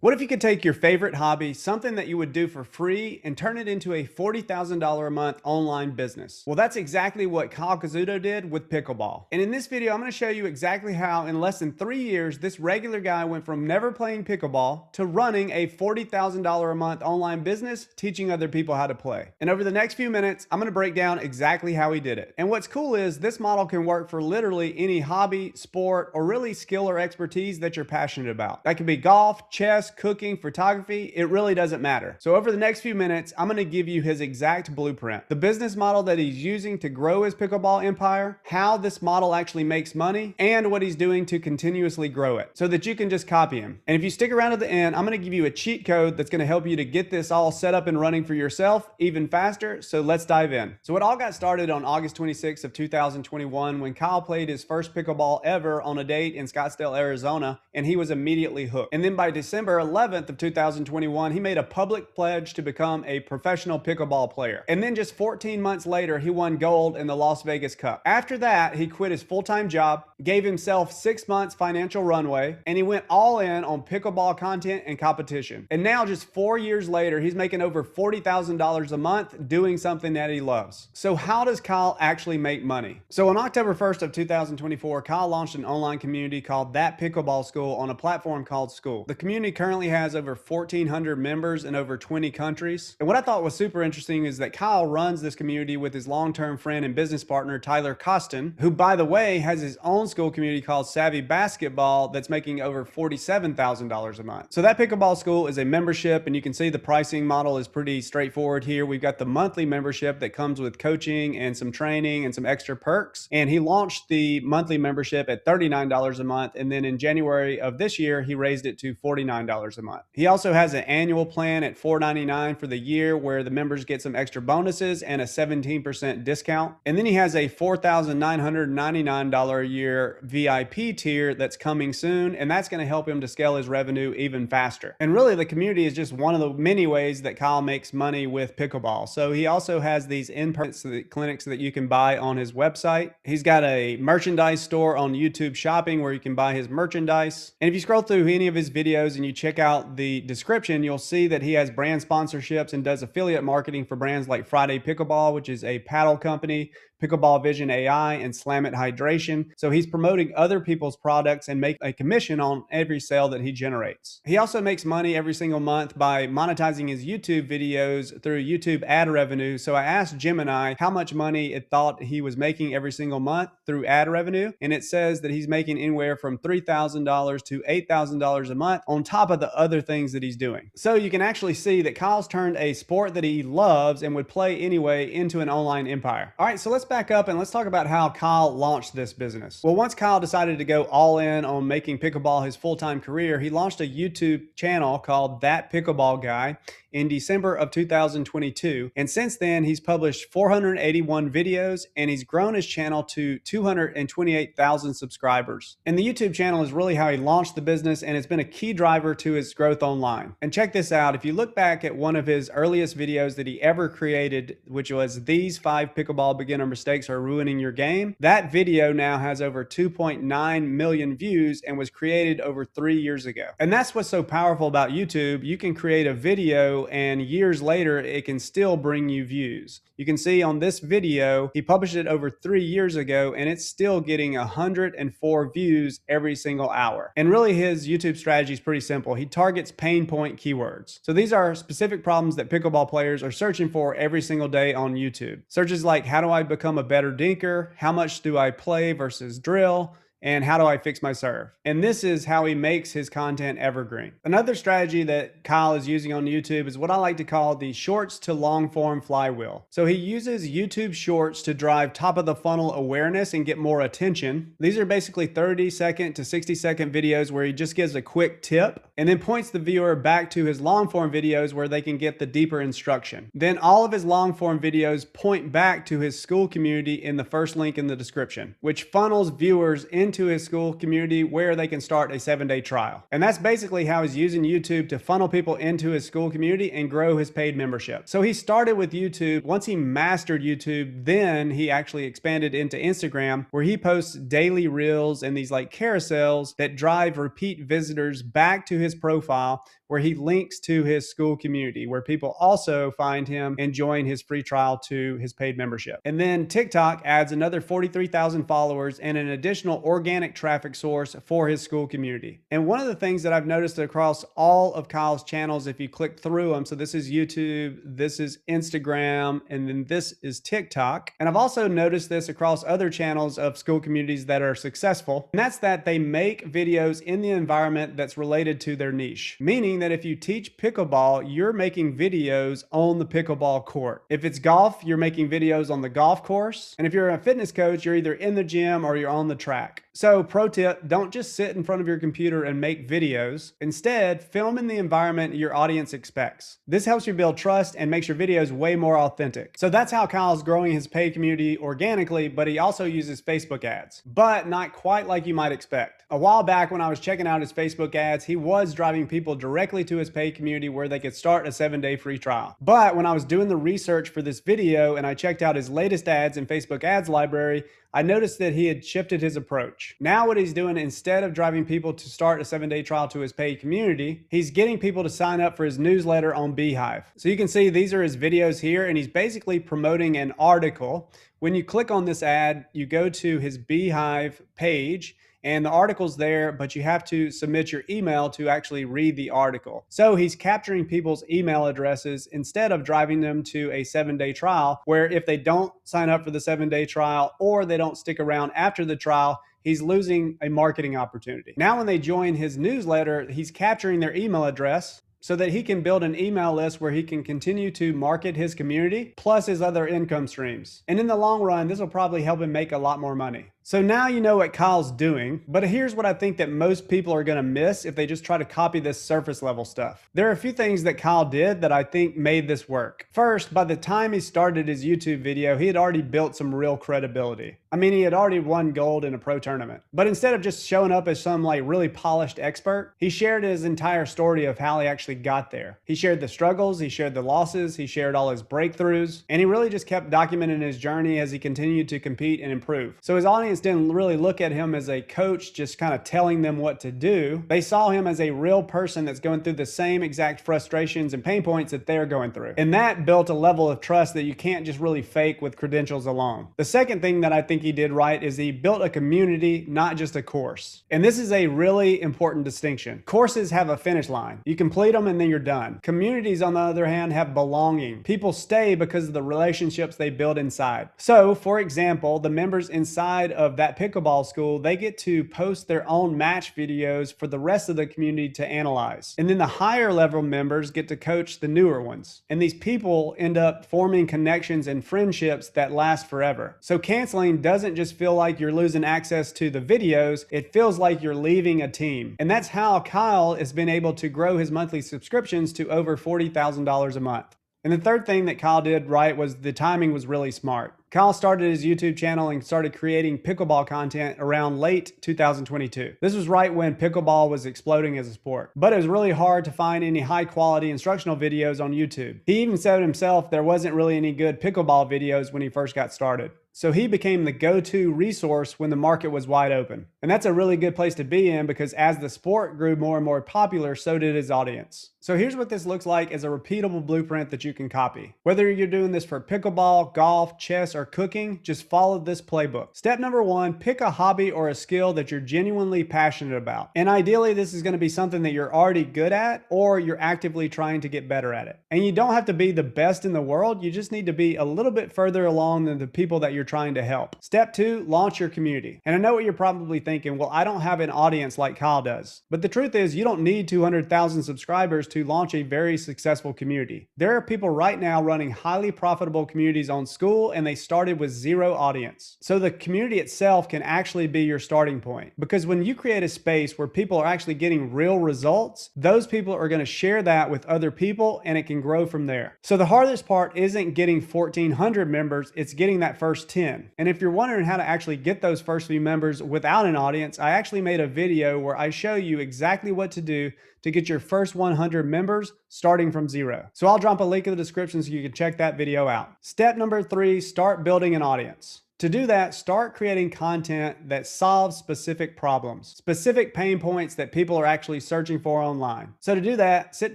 What if you could take your favorite hobby, something that you would do for free, and turn it into a $40,000 a month online business? Well, that's exactly what Kyle Koszuta did with pickleball. And in this video, I'm going to show you exactly how in less than 3 years, this regular guy went from never playing pickleball to running a $40,000 a month online business, teaching other people how to play. And over the next few minutes, I'm going to break down exactly how he did it. And what's cool is this model can work for literally any hobby, sport, or really skill or expertise that you're passionate about. That could be golf, chess, cooking, photography, it really doesn't matter. So over the next few minutes, I'm going to give you his exact blueprint, the business model that he's using to grow his pickleball empire, how this model actually makes money, and what he's doing to continuously grow it so that you can just copy him. And if you stick around to the end, I'm going to give you a cheat code that's going to help you to get this all set up and running for yourself even faster. So let's dive in. So it all got started on August 26th of 2021 when Kyle played his first pickleball ever on a date in Scottsdale, Arizona, and he was immediately hooked. And then by December 11th of 2021, he made a public pledge to become a professional pickleball player. And then just 14 months later, he won gold in the Las Vegas Cup. After that, he quit his full-time job, gave himself 6 months financial runway, and he went all in on pickleball content and competition. And now just 4 years later, he's making over $40,000 a month doing something that he loves. So how does Kyle actually make money? So on October 1st of 2024, Kyle launched an online community called That Pickleball School on a platform called Skool. The community currently has over 1,400 members in over 20 countries. And what I thought was super interesting is that Kyle runs this community with his long-term friend and business partner, Kyle Koszuta, who, by the way, has his own school community called Savvy Basketball that's making over $47,000 a month. So That Pickleball School is a membership, and you can see the pricing model is pretty straightforward here. We've got the monthly membership that comes with coaching and some training and some extra perks. And he launched the monthly membership at $39 a month. And then in January of this year, he raised it to $49 a month. He also has an annual plan at $4.99 for the year where the members get some extra bonuses and a 17% discount. And then he has a $4,999 a year VIP tier that's coming soon, and that's going to help him to scale his revenue even faster. And really, the community is just one of the many ways that Kyle makes money with pickleball. So he also has these in-person clinics that you can buy on his website. He's got a merchandise store on YouTube Shopping where you can buy his merchandise. And if you scroll through any of his videos and you check out the description, you'll see that he has brand sponsorships and does affiliate marketing for brands like Friday Pickleball, which is a paddle company, Pickleball Vision AI, and Slam It Hydration. So he's promoting other people's products and make a commission on every sale that he generates. He also makes money every single month by monetizing his YouTube videos through YouTube ad revenue. So I asked Gemini how much money it thought he was making every single month through ad revenue, and it says that he's making anywhere from $3,000 to $8,000 a month on top of the other things that he's doing. So you can actually see that Kyle's turned a sport that he loves and would play anyway into an online empire. All right, so let's back up and let's talk about how Kyle launched this business. Well, once Kyle decided to go all in on making pickleball his full-time career, he launched a YouTube channel called That Pickleball Guy in December of 2022. And since then, he's published 481 videos and he's grown his channel to 228,000 subscribers. And the YouTube channel is really how he launched the business, and it's been a key driver to his growth online. And check this out. If you look back at one of his earliest videos that he ever created, which was These 5 Pickleball Beginner Mistakes Are Ruining Your Game, that video now has over 2.9 million views and was created over 3 years ago. And that's what's so powerful about YouTube. You can create a video and years later, it can still bring you views. You can see on this video, he published it over 3 years ago and it's still getting 104 views every single hour. And really his YouTube strategy is pretty simple. He targets pain point keywords. So these are specific problems that pickleball players are searching for every single day on YouTube. Searches like, how do I become a better dinker? How much do I play versus drill? And how do I fix my serve? And this is how he makes his content evergreen. Another strategy that Kyle is using on YouTube is what I like to call the shorts to long form flywheel. So he uses YouTube shorts to drive top of the funnel awareness and get more attention. These are basically 30-second to 60-second videos where he just gives a quick tip and then points the viewer back to his long form videos where they can get the deeper instruction. Then all of his long form videos point back to his Skool community in the first link in the description, which funnels viewers into his Skool community where they can start a 7-day trial. And that's basically how he's using YouTube to funnel people into his Skool community and grow his paid membership. So he started with YouTube. Once he mastered YouTube, then he actually expanded into Instagram, where he posts daily reels and these like carousels that drive repeat visitors back to his profile, where he links to his Skool community, where people also find him and join his free trial to his paid membership. And then TikTok adds another 43,000 followers and an additional organic traffic source for his Skool community. And one of the things that I've noticed across all of Kyle's channels, if you click through them, so this is YouTube, this is Instagram, and then this is TikTok. And I've also noticed this across other channels of Skool communities that are successful, and that's that they make videos in the environment that's related to their niche. Meaning that if you teach pickleball, you're making videos on the pickleball court. If it's golf, you're making videos on the golf course. And if you're a fitness coach, you're either in the gym or you're on the track. So pro tip, don't just sit in front of your computer and make videos. Instead, film in the environment your audience expects. This helps you build trust and makes your videos way more authentic. So that's how Kyle's growing his paid community organically, but he also uses Facebook ads, but not quite like you might expect. A while back when I was checking out his Facebook ads, he was driving people directly to his paid community where they could start a 7-day free trial. But when I was doing the research for this video and I checked out his latest ads in Facebook ads library, I noticed that he had shifted his approach. Now what he's doing, instead of driving people to start a 7-day trial to his paid community, he's getting people to sign up for his newsletter on Beehive. So you can see these are his videos here, and he's basically promoting an article. When you click on this ad, you go to his Beehive page, and the article's there, but you have to submit your email to actually read the article. So he's capturing people's email addresses instead of driving them to a 7-day trial, where if they don't sign up for the 7-day trial or they don't stick around after the trial, he's losing a marketing opportunity. Now when they join his newsletter, he's capturing their email address so that he can build an email list where he can continue to market his community plus his other income streams. And in the long run, this will probably help him make a lot more money. So now you know what Kyle's doing, but here's what I think that most people are gonna miss if they just try to copy this surface level stuff. There are a few things that Kyle did that I think made this work. First, by the time he started his YouTube video, he had already built some real credibility. I mean, he had already won gold in a pro tournament. But instead of just showing up as some like really polished expert, he shared his entire story of how he actually got there. He shared the struggles, he shared the losses, he shared all his breakthroughs, and he really just kept documenting his journey as he continued to compete and improve. So his audience didn't really look at him as a coach just kind of telling them what to do. They saw him as a real person that's going through the same exact frustrations and pain points that they're going through. And that built a level of trust that you can't just really fake with credentials alone. The second thing that I think he did right is he built a community, not just a course. And this is a really important distinction. Courses have a finish line. You complete them and then you're done. Communities, on the other hand, have belonging. People stay because of the relationships they build inside. So, for example, the members inside of that pickleball school, they get to post their own match videos for the rest of the community to analyze. And then the higher level members get to coach the newer ones. And these people end up forming connections and friendships that last forever. So canceling doesn't just feel like you're losing access to the videos, it feels like you're leaving a team. And that's how Kyle has been able to grow his monthly subscriptions to over $40,000 a month. And the third thing that Kyle did right was the timing was really smart. Kyle started his YouTube channel and started creating pickleball content around late 2022. This was right when pickleball was exploding as a sport, but it was really hard to find any high quality instructional videos on YouTube. He even said himself there wasn't really any good pickleball videos when he first got started. So he became the go-to resource when the market was wide open. And that's a really good place to be in because as the sport grew more and more popular, so did his audience. So here's what this looks like as a repeatable blueprint that you can copy. Whether you're doing this for pickleball, golf, chess, or cooking, just follow this playbook. Step number 1, pick a hobby or a skill that you're genuinely passionate about. And ideally, this is going to be something that you're already good at or you're actively trying to get better at it. And you don't have to be the best in the world. You just need to be a little bit further along than the people that you're trying to help. Step 2, launch your community. And I know what you're probably thinking, well, I don't have an audience like Kyle does. But the truth is, you don't need 200,000 subscribers to launch a very successful community. There are people right now running highly profitable communities on Skool, and they started with 0 audience. So the community itself can actually be your starting point. Because when you create a space where people are actually getting real results, those people are going to share that with other people and it can grow from there. So the hardest part isn't getting 1,400 members, it's getting that first 10. And if you're wondering how to actually get those first few members without an audience, I actually made a video where I show you exactly what to do to get your first 100 members starting from 0. So I'll drop a link in the description so you can check that video out. Step number 3, start building an audience. To do that, start creating content that solves specific problems, specific pain points that people are actually searching for online. So to do that, sit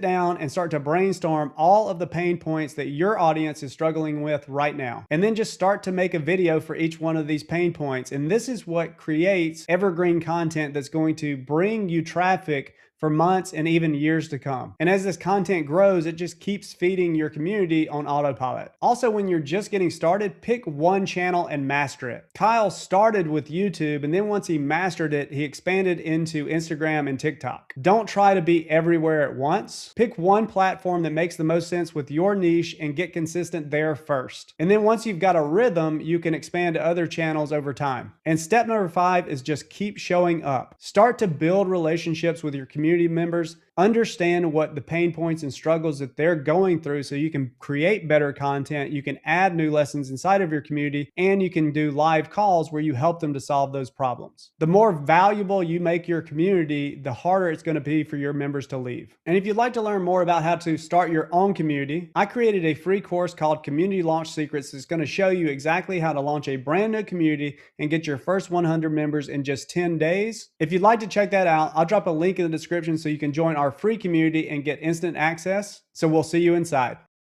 down and start to brainstorm all of the pain points that your audience is struggling with right now. And then just start to make a video for each one of these pain points. And this is what creates evergreen content that's going to bring you traffic for months and even years to come. And as this content grows, it just keeps feeding your community on autopilot. Also, when you're just getting started, pick one channel and master it. Kyle started with YouTube, and then once he mastered it, he expanded into Instagram and TikTok. Don't try to be everywhere at once. Pick one platform that makes the most sense with your niche and get consistent there first. And then once you've got a rhythm, you can expand to other channels over time. And step number 5 is just keep showing up. Start to build relationships with your community members. Understand what the pain points and struggles that they're going through so you can create better content, you can add new lessons inside of your community, and you can do live calls where you help them to solve those problems. The more valuable you make your community, the harder it's going to be for your members to leave. And if you'd like to learn more about how to start your own community, I created a free course called Community Launch Secrets that's going to show you exactly how to launch a brand new community and get your first 100 members in just 10 days. If you'd like to check that out, I'll drop a link in the description so you can join our free community and get instant access. So we'll see you inside.